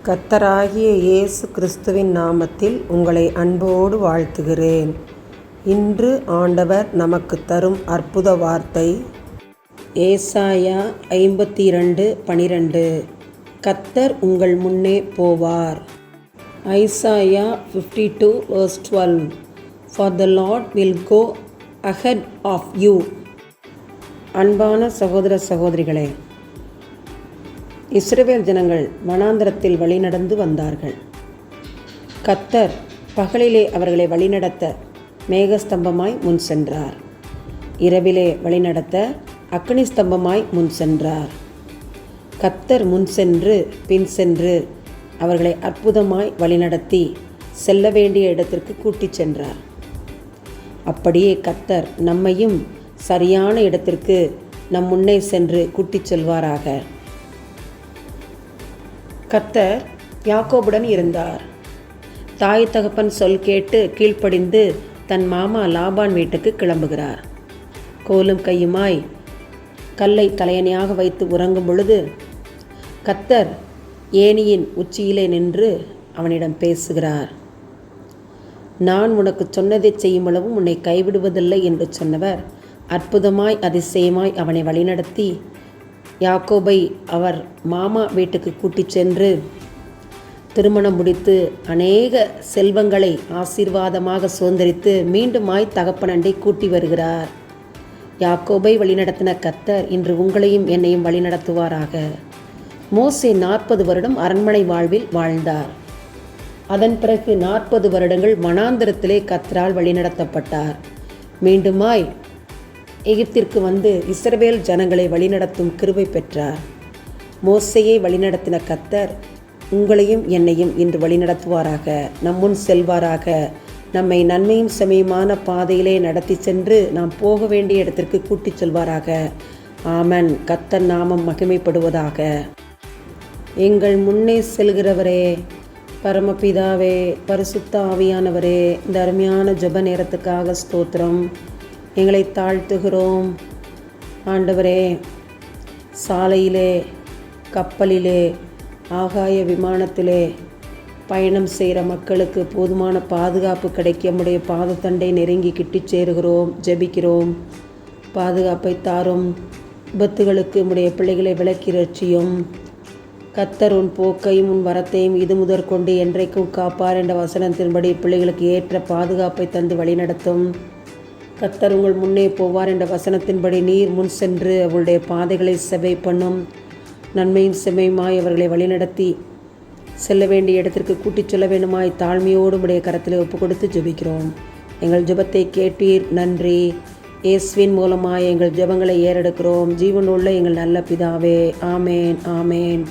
கர்த்தராகிய இயேசு கிறிஸ்துவின் நாமத்தில் உங்களை அன்போடு வாழ்த்துகிறேன். இன்று ஆண்டவர் நமக்கு தரும் அற்புத வார்த்தை ஏசாயா 52:12. கர்த்தர் உங்கள் முன்னே போவார். Isaiah 52:12. For the Lord will go ahead of you. அன்பான சகோதர சகோதரிகளே, இஸ்ரவேல் ஜனங்கள் வனாந்தரத்தில் வழிநடந்து வந்தார்கள். கர்த்தர் பகலிலே அவர்களை வழிநடத்த மேகஸ்தம்பமாய் முன் சென்றார். இரவிலே வழிநடத்த அக்கினி ஸ்தம்பமாய் முன் சென்றார். கர்த்தர் முன் சென்று பின் சென்று அவர்களை அற்புதமாய் வழிநடத்தி செல்ல வேண்டிய இடத்திற்கு கூட்டிச் சென்றார். அப்படியே கர்த்தர் நம்மையும் சரியான இடத்திற்கு நம் முன்னே சென்று கூட்டிச் செல்வாராக. கர்த்தர் யாக்கோபுடன் இருந்தார். தாய் தகப்பன் சொல் கேட்டு கீழ்ப்படிந்து தன் மாமா லாபான் வீட்டுக்கு கிளம்புகிறார். கோலும் கையுமாய் கல்லை தலையணையாக வைத்து உறங்கும் பொழுது கர்த்தர் ஏணியின் உச்சியிலே நின்று அவனிடம் பேசுகிறார். நான் உனக்கு சொன்னதை செய்யும் அளவும் உன்னை கைவிடுவதில்லை என்று சொன்னவர் அற்புதமாய் அதிசயமாய் அவனை வழிநடத்தி யாக்கோபை அவர் மாமா வீட்டுக்கு கூட்டிச் சென்று திருமணம் முடித்து அநேக செல்வங்களை ஆசீர்வாதமாக சுதந்திரித்து மீண்டுமாய் தகப்பனண்டை கூட்டி வருகிறார். யாக்கோபை வழிநடத்தின கர்த்தர் இன்று உங்களையும் என்னையும் வழிநடத்துவாராக. மோசே 40 வருடம் அரண்மனை வாழ்வில் வாழ்ந்தார். அதன் பிறகு 40 வருடங்கள் வனாந்தரத்திலே கர்த்தரால் வழிநடத்தப்பட்டார். மீண்டுமாய் எகிப்திற்கு வந்து இஸ்ரவேல் ஜனங்களை வழிநடத்தும் கிருபை பெற்றார். மோசேயை வழிநடத்தின கர்த்தர் உங்களையும் என்னையும் இன்று வழிநடத்துவாராக. முன் செல்வாராக. நம்மை நன்மையும் செமையுமான பாதையிலே நடத்தி சென்று நாம் போக வேண்டிய இடத்திற்கு கூட்டிச் செல்வாராக. ஆமென். கர்த்தர் நாமம் மகிமைப்படுவதாக. எங்கள் முன்னே செல்கிறவரே, பரமபிதாவே, பரிசுத்த ஆவியானவரே, இந்த அருமையான ஜெப நேரத்துக்காக ஸ்தோத்திரம். எங்களை தாழ்த்துகிறோம் ஆண்டவரே. சாலையிலே, கப்பலிலே, ஆகாய விமானத்திலே பயணம் செய்கிற மக்களுக்கு போதுமான பாதுகாப்பு கிடைக்க நம்முடைய பாதத்தண்டை நெருங்கி கிட்டிச் சேருகிறோம், ஜெபிக்கிறோம். பாதுகாப்பை தாரும். விபத்துகளுக்கு நம்முடைய பிள்ளைகளை விலக்கி ரட்சியும். கர்த்தர் உன் போக்கையும் உன் வரத்தையும் இது முதற்கொண்டு என்றைக்கும் காப்பார் என்ற வசனத்தின்படி பிள்ளைகளுக்கு ஏற்ற பாதுகாப்பை தந்து வழிநடத்தும். கர்த்தர் உங்கள் முன்னே போவார் என்ற வசனத்தின்படி நீர் முன் சென்று அவருடைய பாதைகளை செவை பண்ணும். நன்மையும் செம்மையுமாய் அவர்களை வழிநடத்தி செல்ல வேண்டிய இடத்திற்கு கூட்டிச் செல்ல வேண்டுமாய் தாழ்மையோடு உடைய கரத்தில் ஒப்பு கொடுத்து ஜெபிக்கிறோம். எங்கள் ஜெபத்தை கேட்டீர், நன்றி. இயேசுவின் மூலமாய் எங்கள் ஜெபங்களை ஏறெடுக்கிறோம். ஜீவனுள்ள எங்கள் நல்ல பிதாவே. ஆமேன், ஆமேன்.